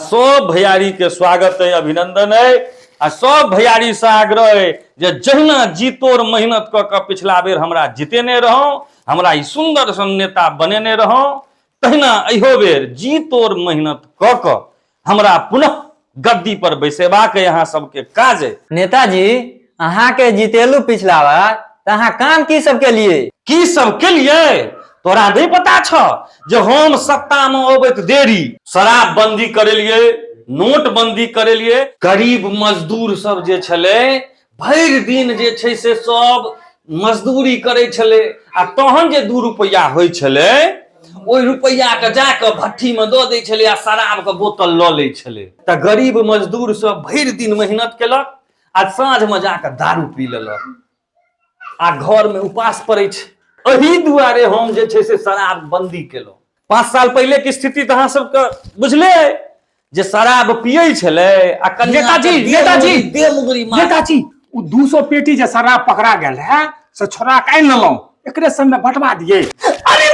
सब भैयारी के स्वागत है, अभिनंदन है। आ सब भैयारी से आग्रह है जे जहिना जीतोर मेहनत क पिछला बेर हमरा जितेने रहो, हमरा ई सुंदर सन नेता बनेने रहो, तहिना अहियो बेर जीतोर मेहनत क हमरा पुनः गद्दी पर बैसेबा के यहाँ सबके काज है। नेताजी अहाँ के जीतेलू पिछला बार तो अहाँ काम की सब के लिए? की सब के लिए तोरा नहीं पता छ जे हम सत्ता में अबैत देरी शराब बंदी करेलिए, नोट बंदी करेलिए। गरीब मजदूर सब जे छले भरि दिन जे छै से सब मजदूरी करे छले, आ तहन जे 2 रुपया होय छले ओइ रुपया के जाके भट्ठी में दो दै छले आ शराब के बोतल ल लै छले। त गरीब मजदूर सब भरि दिन मेहनत केलक आ साँझ में जाके दारू पी लेलक आ घर में उपास पड़े छै। एही दुआरे हम जे छै से शराब बंदी केलहुँ। 5 साल पहले की स्थिति तो अहाँ सबके बुझले जे शराब पियै छले आ नेताजी उ 200 पेटी जे शराब पकड़ा गेल है से छोड़ा के आनि लेलहुँ, एकरे संग में बंटवा दिए। अरे